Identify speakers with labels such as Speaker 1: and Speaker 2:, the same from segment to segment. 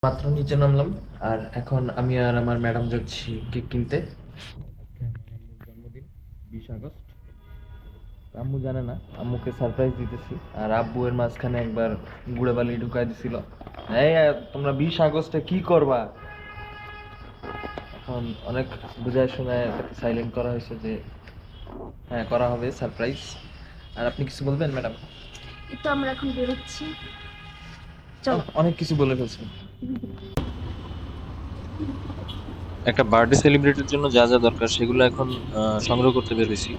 Speaker 1: মাত্র নিচে নামলাম। আর এখন আমি আর আমার ম্যাডাম যাচ্ছি কেক কিনতে। জন্মদিন 20 আগস্ট। আম্মু জানে না, আম্মুকে সারপ্রাইজ দিতেছি। আর আব্বু এর মাঝখানে একবার গুড়ে বালি ঢুকাই দিছিল। এই তোমরা 20 আগস্টে কি করবা? এখন অনেক বুঝায় শোনায় তাকে সাইলেন্ট করা হয়েছে যে হ্যাঁ করা হবে সারপ্রাইজ। আর আপনি কিছু বলবেন ম্যাডাম?
Speaker 2: এই তো আমরা এখন বেরোচ্ছি, চলো।
Speaker 1: অনেক কিছু বলে ফেলছেন।
Speaker 3: একটা বার্থডে সেলিব্রেটের জন্য যা যা দরকার সেগুলো এখন সংগ্রহ করতে বের হয়েছি।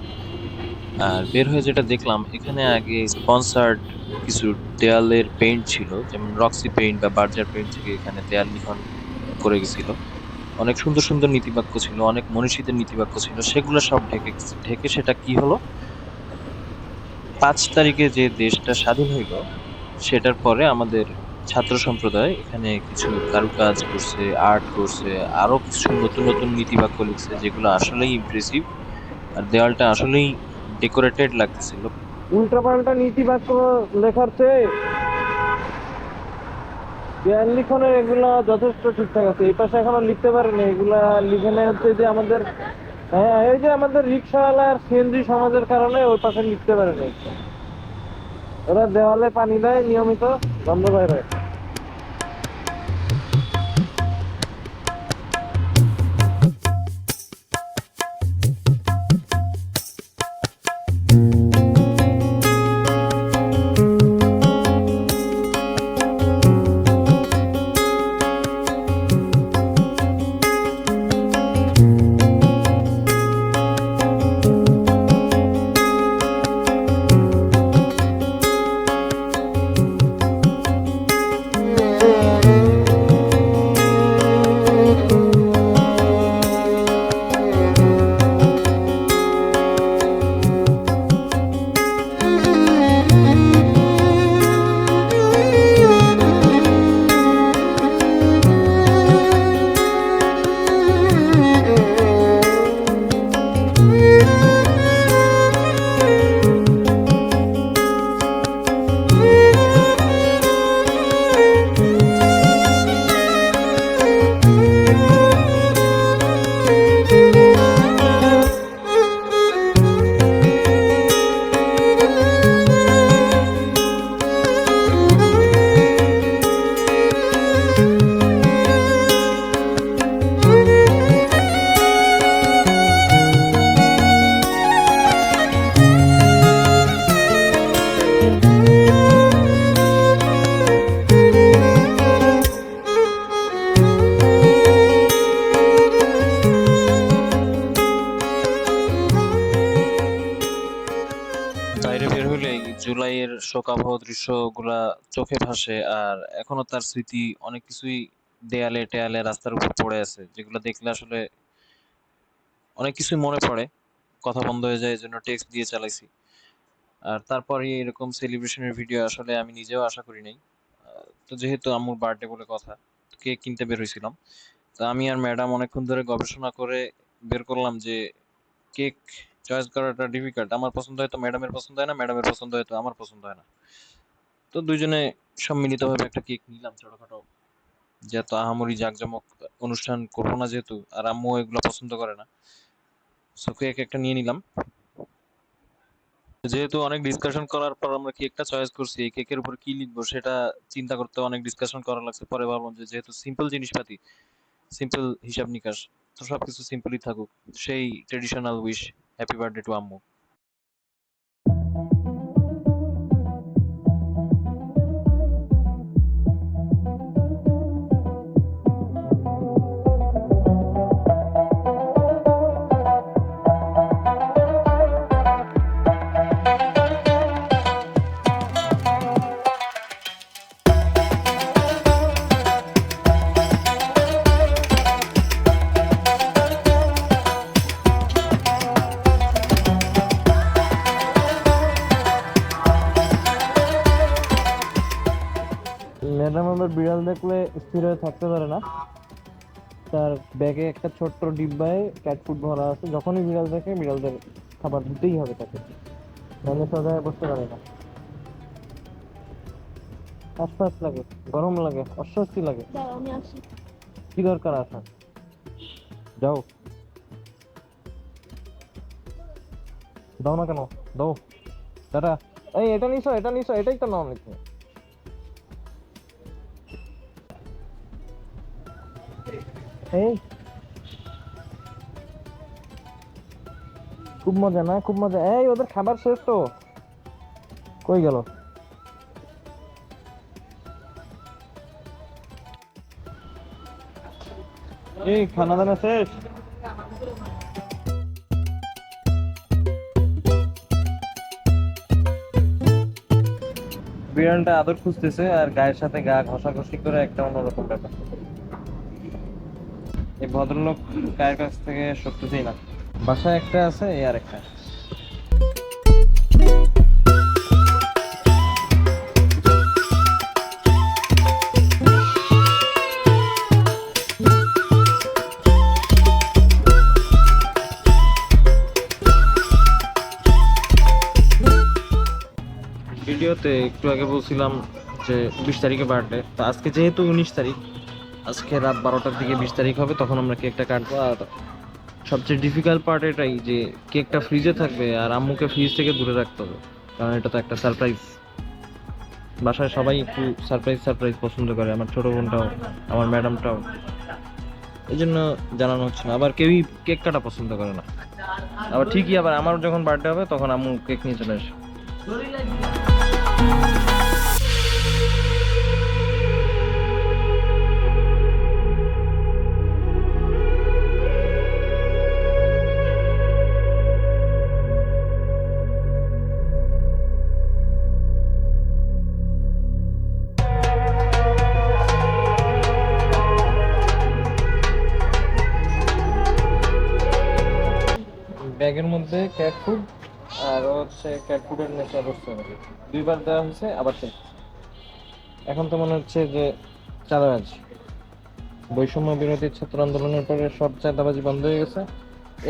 Speaker 3: আর বের হয়ে যেটা দেখলাম, এখানে আগে স্পন্সার্ড কিছু দেয়ালের পেইন্ট ছিল, যেমন রক্সি পেইন্ট বা বার্জার পেইন্ট থেকে এখানে দেয়াল লিখন করে গেছিল। অনেক সুন্দর সুন্দর নীতিবাক্য ছিল, অনেক মনীষীদের নীতিবাক্য ছিল, সেগুলো সব ঢেকে গেছে। ঢেকে সেটা কি হলো, 5 তারিখে যে দেশটা স্বাধীন হইল সেটার পরে আমাদের ছাত্র সম্প্রদায় এখানে কিছু কারুকাজ করছে, আর্ট করছে, আরো কিছু নতুন নতুন নীতিবাক্য লিখছে যেগুলো আসলেই ইমপ্রেসিভ। আর দেওয়ালটা আসলেই ডেকোরেটেড লাগতেছিল।
Speaker 1: উল্টাপাল্টা নীতি বাক্য লেখার চেয়ে দেয়াল লিখনের এগুলা যথেষ্ট ঠিকঠাক আছে। এই পাশে এখনো লিখতে পারেনি, এগুলা লিখে হচ্ছে যে আমাদের, হ্যাঁ এই যে আমাদের রিক্সাওয়ালা আর সিএনজি সমাজের কারণে ওই পাশে লিখতে পারেনি। ওরা দেওয়ালে পানি দেয় নিয়মিত, বন্ধ বাইরে।
Speaker 3: বাইরে বের হলে জুলাইয়ের শোকাবহ দৃশ্যগুলা চোখে ভাসে। আর এখনো তার স্মৃতি অনেক কিছুই দেয়ালে টেয়ালে রাস্তার উপর পড়ে আছে, যেগুলো দেখলে আসলে অনেক কিছুই মনে পড়ে। কথা বন্ধ হয়ে যায়, এজন্য টেক্সট দিয়ে চালাইছি। আর তারপরে এরকম সেলিব্রেশনের ভিডিও আসলে আমি নিজেও আশা করি নাই। তো যেহেতু আম্মুর বার্থডে বলে কথা, কেক কিনতে বের হয়েছিলাম। তো আমি আর ম্যাডাম অনেকক্ষণ ধরে গবেষণা করে বের করলাম যে কেক চয়েস করাটা ডিফিকাল্ট। আমার পছন্দ হয়তো ম্যাডামের পছন্দ হয় না, ম্যাডামের পছন্দ হয়তো আমার পছন্দ হয় না। তো দুইজনে সম্মিলিতভাবে একটা কেক নিলাম ছোটখাটো, যেহেতু আহামরি জাঁকজমক অনুষ্ঠান করবো না যেহেতু, আর আম্মু এগুলো পছন্দ করে না, সো কেক একটা নিয়ে নিলাম। যেহেতু অনেক ডিসকাশন করার পর আমরা কেকটা চয়েস করছি, এই কেকের উপর কি লিখবো সেটা চিন্তা করতে অনেক ডিসকাশন করা লাগছে। পরে ভাবলাম যে যেহেতু সিম্পল জিনিসপাতি, সিম্পল হিসাব নিকাশ, তো সবকিছু সিম্পলই থাকুক। সেই traditional wish, happy birthday two আম্মু।
Speaker 1: ম্যাডাম আবার বিড়াল দেখলে স্থির হয়ে থাকতে পারে না। তার ব্যাগে একটা ছোট্ট ডিব্বায় ক্যাট ফুড ভরা আছে, যখনই বিড়াল দেখে বিড়ালদের খাবার দিতেই হবে তাকে, নাহলে সদায় বসতে পারে না। আশ্বাস লাগে, গরম লাগে, অস্বস্তি লাগে।
Speaker 2: দাও আমি আসি।
Speaker 1: কি দরকার আসা? যাও, দাও না কেন, দাও। দাদা, এই এটা নিছো, এটা নিছো, এটাই তো নাও নিচ্ছে। এই খুব মজা না, খুব মজা। এই ওদের খাবার শেষ তো, কই গেল? এই খানা দানা শেষ? বিড়ালটা আদর খুঁজতেছে আর গায়ের সাথে গা ঘষাঘষি করে একটা অন্যরকম ব্যাপার। এই ভদ্রলোক গায়ের কাছ থেকে সরতেছেই না। বাসায় একটা আছে, এই আর একটা। ভিডিওতে একটু আগে বলছিলাম যে 20 তারিখে বার্থডে, তো আজকে যেহেতু 19 তারিখ, আজকে রাত 12টার দিকে 20 তারিখ হবে, তখন আমরা কেকটা কাটবো। আর সবচেয়ে ডিফিকাল্ট পার্ট এটাই যে কেকটা ফ্রিজে থাকবে আর আম্মুকে ফ্রিজ থেকে দূরে রাখতে হবে, কারণ এটা তো একটা সারপ্রাইজ। বাসায় সবাই একটু সারপ্রাইজ সারপ্রাইজ পছন্দ করে, আমার ছোট বোনটাও, আমার ম্যাডামটাও। এই জন্য জানানো হচ্ছে না। আবার কেউই কেক কাটা পছন্দ করে না। আবার ঠিকই, আবার আমার যখন বার্থডে হবে তখন আম্মু কেক নিয়ে চলে আসে। ব্যাগের মধ্যে ক্যাট ফুড আর হচ্ছে ক্যাট ফুডের নেশা করছে নাকি, দুইবার দেওয়া হয়েছে আবার শেষ। এখন তো মনে হচ্ছে যে চাঁদাবাজি, বৈষম্য বিরোধী ছাত্র আন্দোলনের পরে সব চাঁদাবাজি বন্ধ হয়ে গেছে।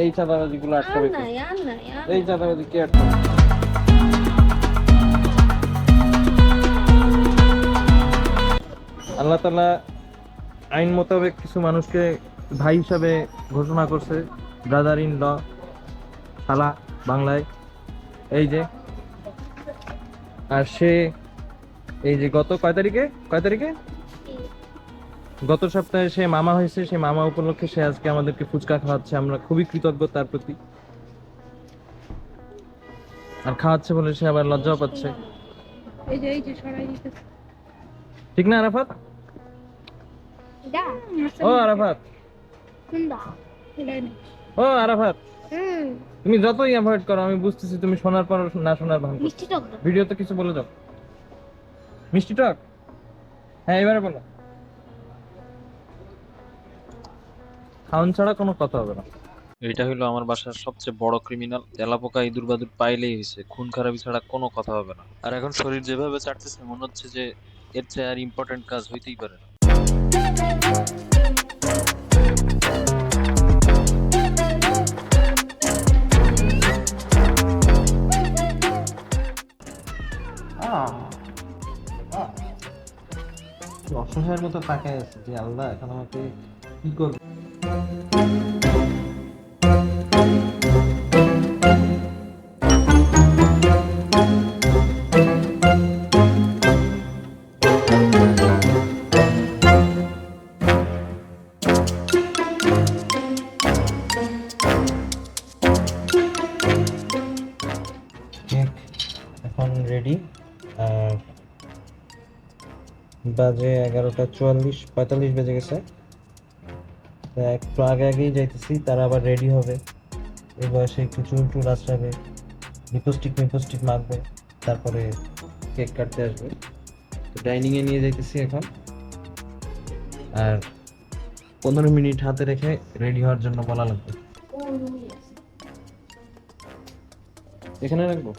Speaker 1: এই চাঁদাবাজি গুলো আটকাবে কে? এই চাঁদাবাজি কে আটকাবে? আল্লাহ তাআলা আইন মোতাবেক কিছু মানুষকে ভাই হিসাবে ঘোষণা করছে, ব্রাদার ইন ল, শালা বাংলায়। এই যে, আর সে এই যে গত কয় তারিখে গত সপ্তাহে সে মামা হয়েছে। সে মামা উপলক্ষে সে আজকে আমাদেরকে ফুচকা খাওয়াচ্ছে, আমরা খুবই কৃতজ্ঞ তার প্রতি। আর খাওয়াচ্ছে বলে সে আবার লজ্জাও পাচ্ছে। ঠিক না আরাফাত? ও আরাফাত, ও আরাফাত, তুমি যতই অ্যাভয়েড করো আমি বুঝতেছি তুমি শোনার পর না শোনার ভান করছো। ভিডিওতে কিছু বলে যাও। মিষ্টি টক? হ্যাঁ এবারে বলো। খাওয়ান ছাড়া কোনো কথা হবে না।
Speaker 3: এটা হলো আমার বাসার সবচেয়ে বড় ক্রিমিনাল। তেলাপোকা ইঁদুর বাদুর পাইলেই হয়েছে, খুন খারাপি ছাড়া কোনো কথা হবে না। আর এখন শরীর যেভাবে চাটতেছে মনে হচ্ছে যে এর চেয়ে আর ইম্পর্টেন্ট কাজ হইতেই পারে না।
Speaker 1: অসহায়ের মতো তাকায় আছে যে আল্লাহ এখন আমাকে কি করবে। কেক এখন রেডি। আর বাজে 11:44, 45 বেজে গেছে। তো একটু আগে আগেই যাইতেছি, তারা আবার রেডি হবে। এই বয়সে একটু চুল টুল আঁচড়াবে, লিপস্টিক মাখবে, তারপরে কেক কাটতে আসবে। তো ডাইনিংয়ে নিয়ে যাইতেছি এখন। আর 15 মিনিট হাতে রেখে রেডি হওয়ার জন্য বলা লাগবে। এখানে রাখবো।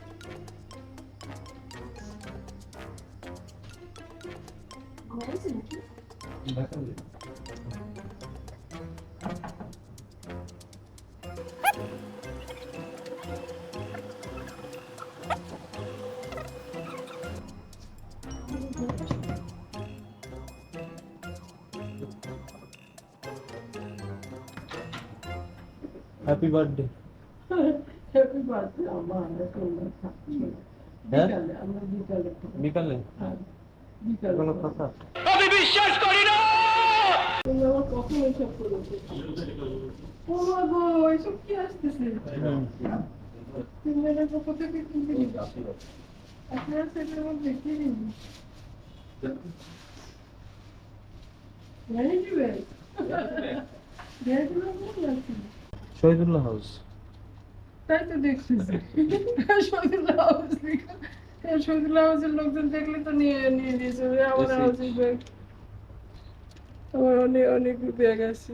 Speaker 1: Happy birthday.
Speaker 4: হ্যাপি বার্থডে আমার
Speaker 1: হ্যাঁ
Speaker 4: বিকালে আমরা বিকালে
Speaker 1: বিকালে
Speaker 4: বিকালে
Speaker 1: কোনো কথা?
Speaker 4: তুমি আমার কখন এসব করেছো? ও মা গো, এসব কি আসতেছে? তুমি আমার পক্ষ থেকে কি দিচ্ছ? আপনারা সেটার মধ্যে কি দিন? জানি দিবেন? জানি দিবেন না?
Speaker 1: শহীদুল্লাহ হাউস।
Speaker 4: তাই তো দেখছি শহীদুল্লাহ হাউস লেখা। শহীদুল্লাহ হাউসের লোকজন দেখলে তো নিয়ে নিয়ে দিয়েছে যে আমার হাউসের ব্যাগ। আমার অনেক অনেক ব্যাগ আছে।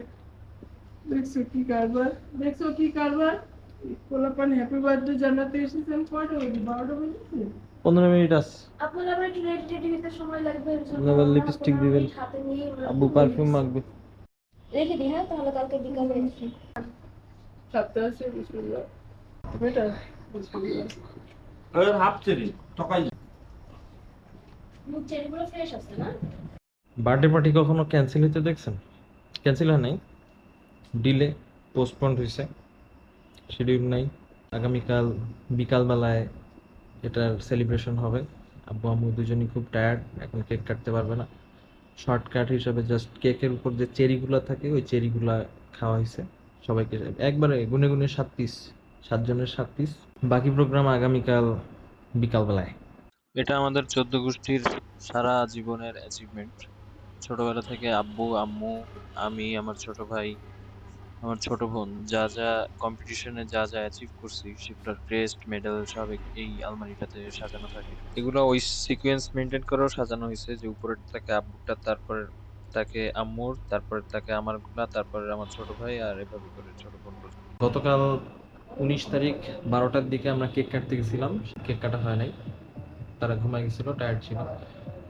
Speaker 4: দেখছো কি কারবার, দেখছো কি কারবার। পোলাপান হ্যাপি বার্থডে জানাতে এসেছেন কয়টা বাজে? 12টা বেজেছে।
Speaker 1: 15 মিনিট আছে।
Speaker 2: আপনারা আবার একটু রেডি রেডি হতে সময় লাগবে এর জন্য
Speaker 1: আবার
Speaker 2: আমরা
Speaker 1: লিপস্টিক
Speaker 2: 15
Speaker 1: দিবেন।
Speaker 2: মিনিট হাতে নিয়ে
Speaker 1: আব্বু পারফিউম মাখবে।
Speaker 2: রেখে দিই, হ্যাঁ তাহলে কালকে বিকালে এসে
Speaker 4: সাতটা আছে বিসমিল্লাহ। বেটা বিসমিল্লাহ।
Speaker 2: চেরিগুলো ফ্রেশ আছে না?
Speaker 1: বার্থডে পার্টি কখনো ক্যান্সেল হতে দেখছেন? ক্যান্সেল হয় নাই, ডিলে, পোস্টপন্ড হয়েছে, শিডিউল নাই। আগামীকাল বিকালবেলায় এটার সেলিব্রেশন হবে। আব্বু আম্মু দুজনই খুব টায়ার্ড, এখন কেক কাটতে পারবে না। শর্টকাট হিসাবে জাস্ট কেকের উপর যে চেরিগুলো থাকে ওই চেরিগুলা খাওয়া হয়েছে সবাইকে, একবারে গুনে গুনে 7 পিস, 7 জনের 7 পিস। বাকি প্রোগ্রাম আগামীকাল বিকালবেলায়।
Speaker 3: এটা আমাদের 14 গোষ্ঠীর সারা জীবনের অ্যাচিভমেন্ট। ছোটবেলা থেকে আব্বু আম্মু আমি আমার ছোট ভাই আমার ছোট বোন যা যা কম্পিটিশনে যা যা অ্যাচিভ করছি সেগুলোর ক্রেস্ট মেডেল সব এই আলমারিটাতে সাজানো থাকে। এগুলো ওই সিকোয়েন্স মেনটেন করেও সাজানো হয়েছে যে উপরের থাকে আব্বুরটা, তারপরে তাকে আম্মুর, তারপরে তাকে আমারগুলা, তারপরে আমার ছোট ভাই, আর এভাবে করে ছোট বোন পর্যন্ত।
Speaker 1: গতকাল 19 তারিখ 12টার দিকে আমরা কেক কাটতে গেছিলাম, কেক কাটা হয় নাই, তারা ঘুমায় গেছিল, টায়ার্ড ছিল।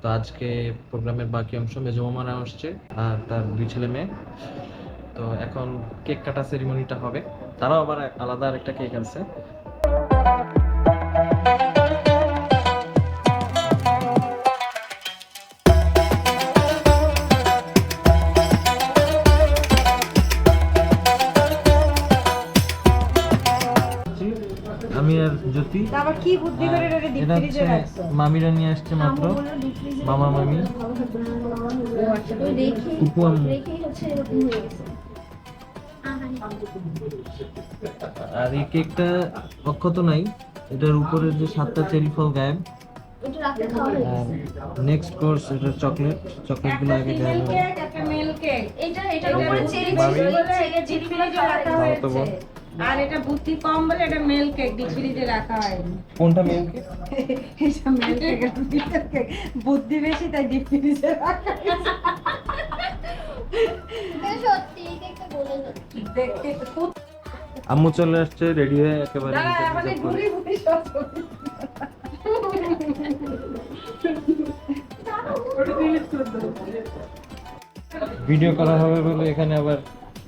Speaker 1: তো আজকে প্রোগ্রামের বাকি অংশ মেজো মামারা আসছে আর তার 2 ছেলে মেয়ে। তো এখন কেক কাটা সেরিমনিটা হবে, তারাও আবার আলাদা আরেকটা কেক আনছে। আমি আর জ্যোতি,
Speaker 5: আবার কি বুদ্ধি করে এটা ডিপ
Speaker 1: এটা
Speaker 5: ফ্রিজে
Speaker 1: হচ্ছে
Speaker 5: রাখছো?
Speaker 1: মামিরা নিয়ে আসছে মাত্র, মামা মামি, কুকু আম্মু।
Speaker 2: রেখেই হচ্ছে এরকম হয়ে গেছে।
Speaker 1: আর এই কেকটা অক্ষত নাই, এটার উপরের যে 7টা চেরি ফল গায়েব।
Speaker 2: ওটা রাতে খাওয়া হয়ে
Speaker 1: আর
Speaker 2: গেছে।
Speaker 1: নেক্সট কোর্স এটা চকলেটগুলো আগে
Speaker 5: একটা
Speaker 1: গায়েব
Speaker 5: ফিমেল
Speaker 1: হবে।
Speaker 5: কেক, একটা মেল কেক।
Speaker 2: এটার উপরে চেরি
Speaker 1: মামি?
Speaker 2: ছিল,
Speaker 5: ডিপ ফ্রিজে রাখা
Speaker 1: দাও তো বোন।
Speaker 5: হয়েছে। আর এটা বুদ্ধি কম বলে এটা মেল কেক ডিপ ফ্রিজে রাখা হয়নি।
Speaker 1: কোনটা মেল কেক?
Speaker 5: এটা মেল কেক, এটা ফিমেল কেক। বুদ্ধি বেশি তাই ডিপ ফ্রিজে রাখা হয়েছে।
Speaker 2: সত্যি এই কেকটা বলে যাচ্ছে।
Speaker 5: দেখতে খুব
Speaker 1: আম্মু চলে আসছে রেডি হয়ে একেবারে
Speaker 5: দাঁড়া,
Speaker 1: হিসাব
Speaker 5: আমাদের
Speaker 1: টিসাব করে।
Speaker 5: ঘুরি ঘুরি সব ছবি।
Speaker 4: ওটা ডিলিট করে দাও।
Speaker 1: ভিডিও করা হবে বলে এখানে আবার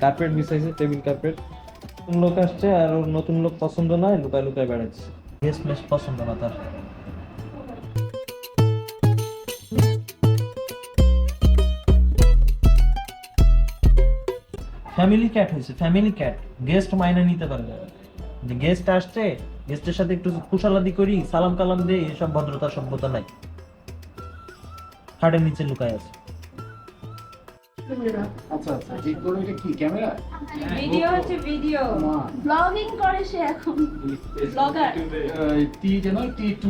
Speaker 1: কার্পেট বিছাইছে, টেবিল কার্পেট। নতুন লোক আসছে আর ওর নতুন লোক পছন্দ নয়, লুকায় লুকায় বেড়াচ্ছে। গেস্ট মেস পছন্দ না তার। ফ্যামিলি ক্যাট হয়েছে, ফ্যামিলি ক্যাট। গেস্ট মাইনে নিতে পারবে, যে গেস্ট আসছে গেস্টের সাথে একটু কুশালাদি করি, সালাম কালাম দেই, এসব ভদ্রতা সভ্যতা নাই। খাটের নিচে লুকায় আছে।
Speaker 6: আচ্ছা আচ্ছা, এই করে এটা কি ক্যামেরা?
Speaker 5: ভিডিও হচ্ছে ভিডিও।
Speaker 2: ব্লগিং করে সে এখন, ব্লগার।
Speaker 6: টি যেন টি টু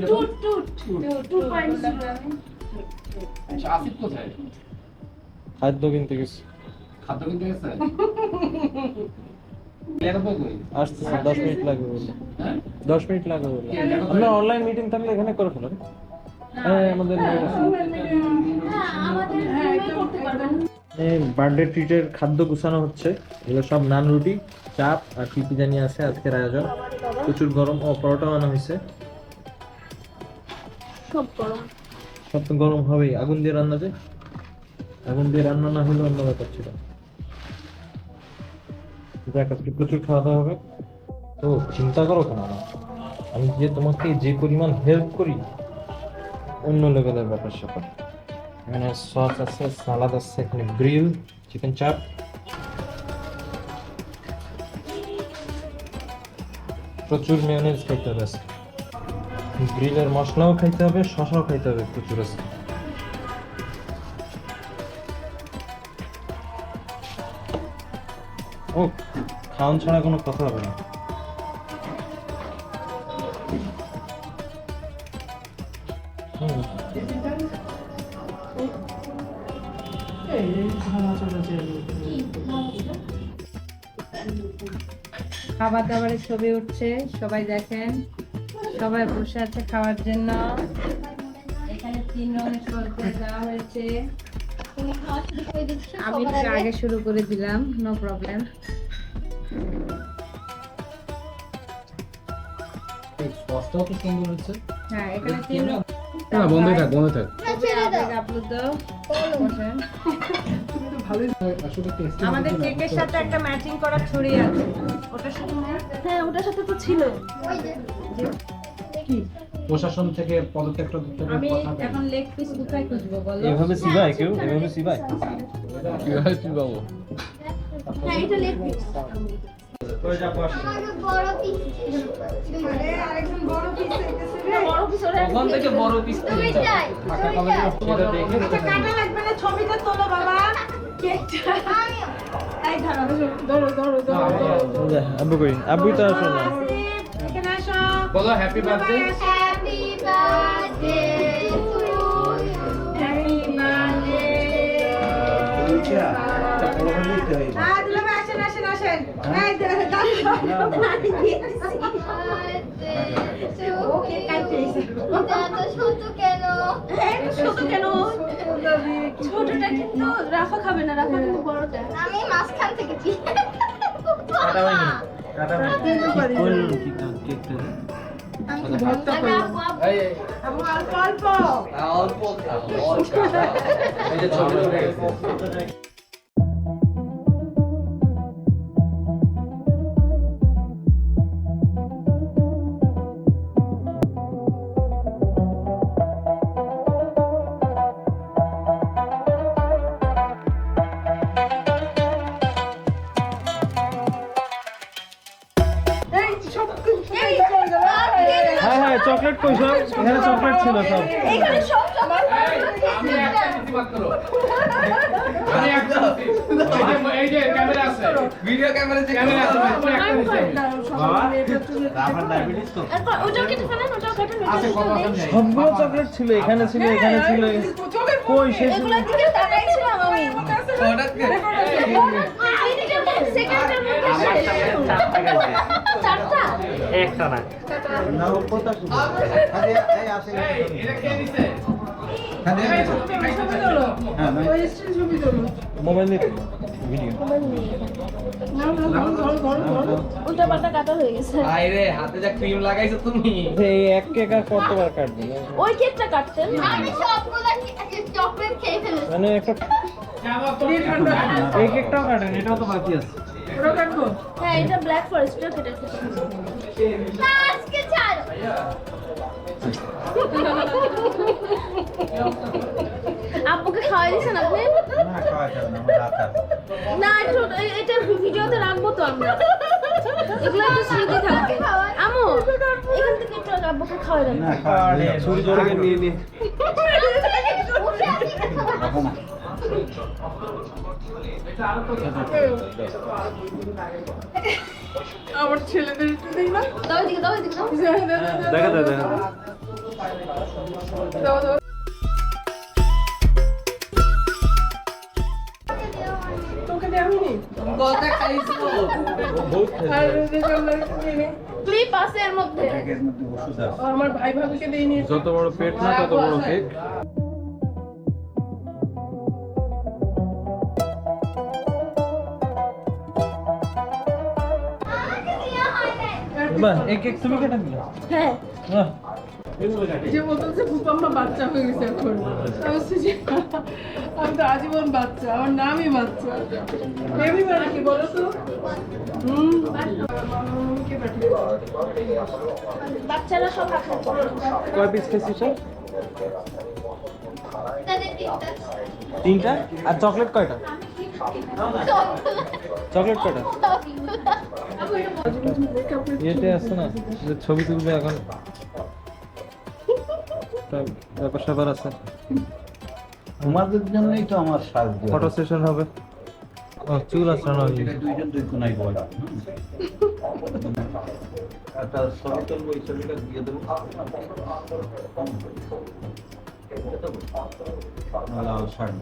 Speaker 2: টুট টুট 2.0।
Speaker 6: আচ্ছা, আসিফ কোথায়?
Speaker 1: খাদ্য কিনতে গেছি,
Speaker 6: খাদ্য কিনতে গেছে? লেখাপো কই?
Speaker 1: আসতেছে 10 মিনিট লাগবে বলে।
Speaker 6: হ্যাঁ?
Speaker 1: 10 মিনিট লাগবে বলে। আমরা অনলাইন মিটিং থাকলে এখানে করে ফেলেন। হ্যাঁ, আমাদের
Speaker 2: হ্যাঁ আমাদের রুমে করতে পারবেন।
Speaker 1: বার্থডে ট্রিটের খাদ্য গুছানো হচ্ছে। এগুলো সব নান, রুটি, চাপ আর কি কি জানি আছে আজকের আয়োজন। প্রচুর গরম, ও পরোটা আনা হয়েছে।
Speaker 2: সব গরম।
Speaker 1: সব তো গরম হবেই, আগুন দিয়ে রান্না যে, আগুন দিয়ে রান্না না হলে অন্য ব্যাপার ছিল। দেখ আজকে প্রচুর খাওয়া দাওয়া হবে। তো চিন্তা করো কেন, আমি যে তোমাকে যে পরিমাণ হেল্প করি, অন্য লেভেলের ব্যাপার স্যাপার। এখানে সস আছে, সালাদ আছে, এখানে গ্রিল চিকেন চাপ, প্রচুর মেয়োনেজ খাইতে হবে আজকে। গ্রিলের মশলাও খাইতে হবে, শসাও খাইতে হবে প্রচুর আজকে। ও খাওয়ান ছাড়া কোনো কথা হবে না।
Speaker 5: খাবার দাবারের ছবি উঠছে, সবাই দেখেন, সবাই বসে আছে খাওয়ার জন্য। এখানে 3 রঙের সস করে দেওয়া হয়েছে।
Speaker 2: তুমি খাওয়া শুরু করে দিচ্ছ
Speaker 5: আমি
Speaker 2: সবার
Speaker 5: একটু
Speaker 2: আগে।
Speaker 5: আগে শুরু করে দিলাম, নো প্রবলেম।
Speaker 6: সসটাও তো সুন্দর হচ্ছে।
Speaker 5: হ্যাঁ, এখানে 3 রঙ।
Speaker 6: না বন্ধই থাক, বন্ধই থাক।
Speaker 2: না, ছেড়ে দাও।
Speaker 5: আপলোড দাও। বসেন।
Speaker 6: আসলে টেস্ট
Speaker 5: আমাদের কেকের সাথে একটা ম্যাচিং করা ছড়ি আছে, ওটার সাথে
Speaker 2: হ্যাঁ, ওটার সাথে তো ছিল। ওই যে
Speaker 6: প্রশাসন থেকে পদত্যাগ টদত্যাগ
Speaker 5: আমি
Speaker 6: কথা বলে।
Speaker 5: এখন লেগ পিস কোথায় খুঁজবো বলো?
Speaker 1: এভাবে সিবাই কেউ, এভাবে সিবাই।
Speaker 6: কিভাবে তুই বাবু?
Speaker 2: হ্যাঁ, এটা লেগ পিস। আমার বড় পিস
Speaker 5: আরেকজন বড় পিস চাইতেছে রে।
Speaker 2: বড় পিস ওরা
Speaker 6: ওখান থেকে বড় পিস
Speaker 2: তুমি চাই তুমি চাই
Speaker 1: সেটা দেখে
Speaker 5: আচ্ছা, কাটা লাগবে না, ছবিটা তোলো বাবা। কেকটা এই ধরো।
Speaker 4: ধরো ধরো ধরো ধরো।
Speaker 1: আব্বু কই? আব্বুই তো আসো না।
Speaker 5: এখানে আসো।
Speaker 6: বলো happy birthday.
Speaker 2: Happy birthday to you
Speaker 5: happy birthday. দুলাভাই আসেন আসেন আসেন। এই দেখো
Speaker 2: ও কেক কাটতেছে এত ছোট কেন ছোট কেন ছোটটা কিন্তু রাফা খাবে না রাফা কিন্তু বড়টা আমি মাঝখান থেকে কি
Speaker 1: কাটা হয়নি। কাটা হয়নি। কি করল কি কেকটা?
Speaker 6: এই এই
Speaker 5: অল্প অল্প।
Speaker 6: অল্প খা, অল্প খা। এই যে ছবি উঠে গেছে।
Speaker 4: এই সব এই চলে গেল।
Speaker 1: হ্যাঁ হ্যাঁ, চকলেট কই সব? এখানে চকলেট ছিল সব।
Speaker 2: এখানে সব সবার
Speaker 6: আমি একটা দিতে মাত্র। আমি একটা দিতে। এই যে ক্যামেরা আছে। ভিডিও ক্যামেরা আছে। ক্যামেরা আছে। আমি একটা দিতে।
Speaker 1: বাবা, আপনার ডায়াবেটিস তো?
Speaker 2: ওটাও কেটে ফেলেন ওটাও কেটে
Speaker 6: আছে কত আছে?
Speaker 1: সবগুলো চকলেট ছিল, এখানে ছিল, এখানে ছিল। কই শেষ?
Speaker 2: এগুলোর দিকে তাকাইছিলাম আমি সেকেন্ডের মধ্যে চারটা
Speaker 1: একটা না। না উপরটা শুধু।
Speaker 6: এটা কে দিছে?
Speaker 4: ছবি তোলো। ওই স্টিল ছবি তোলো।
Speaker 1: মোবাইলে ভিডিও।
Speaker 4: না না ধরো ধরো ধরো।
Speaker 2: উল্টা পাল্টা কাটা হয়ে গেছে
Speaker 7: আইরে হাতে যা ক্রিম লাগাইছো তুমি।
Speaker 1: এই এক কেক আর কতবার কাটবে?
Speaker 2: ওই কেকটা কাটতেন আমি সবগুলা চকলেট খেয়ে ফেলেছি
Speaker 1: মানে একটা এই কেকটাও কাটেন, এটাও তো বাকি আছে।
Speaker 4: ওটা কাটবো।
Speaker 2: হ্যাঁ এটা ব্ল্যাক ফরেস্টটা কেটে ফেলেছি আজকে ছাড়ো আব্বুকে খাওয়াই দিয়েছেন আপনি
Speaker 1: না খাওয়া যাবে না, আমার রাত আছে।
Speaker 2: না একটু এটা ভিডিওতে রাখবো তো আমরা এগুলো একটু স্মৃতি থাকবে আমু এখান থেকে একটু আব্বুকে খাওয়াই দেন
Speaker 1: না খাওয়া নেই, ছুরি জোরে নিয়ে নি।
Speaker 4: আমার ছেলেদের একটু দেই না।
Speaker 2: দাও এদিকে দাও এদিকে দাও
Speaker 1: দেখা দে দেখা।
Speaker 4: দাও দাও। তোকে দেওয়া
Speaker 7: কথা খাইছো।
Speaker 4: আর দেখলাম না একটু দিই নি।
Speaker 2: ক্লিপ আছে এর মধ্যে
Speaker 4: আমার ভাই ভাবিকে দিয়ে নিয়ে
Speaker 1: যত বড় পেট না তত বড় কেক। বাহ, এই কেক তুমি কেটে দিলে?
Speaker 2: হ্যাঁ
Speaker 1: বাহ।
Speaker 4: যে বলতেছে ফুপাম্মা বাচ্চা হয়ে গেছে এখন। আমি বলছি যে, আমি তো আজীবন বাচ্চা, আমার নামই বাচ্চা। বেবি মানে কি বলো তো? কে পাঠিয়ে?
Speaker 2: বাচ্চারা সব খাচ্ছে
Speaker 1: কয় পিস খেয়েছিস?
Speaker 2: তাদের তিনটা।
Speaker 1: তিনটা? আর চকলেট কয়টা? চকলেট কয়টা? ইয়েতে আছে না যে ছবি তুলবে এখন একটা ব্যাপার স্যাপার আছে,
Speaker 8: তোমাদের জন্যই তো আমার সাজ
Speaker 1: ফটো সেশন হবে। ও চুল আসানো হয়নি।
Speaker 8: দুইজন দুই কোনায় বলা একটা ছবি তুলবো, এই ছবিটা দিয়ে দেবো লাল শার্ট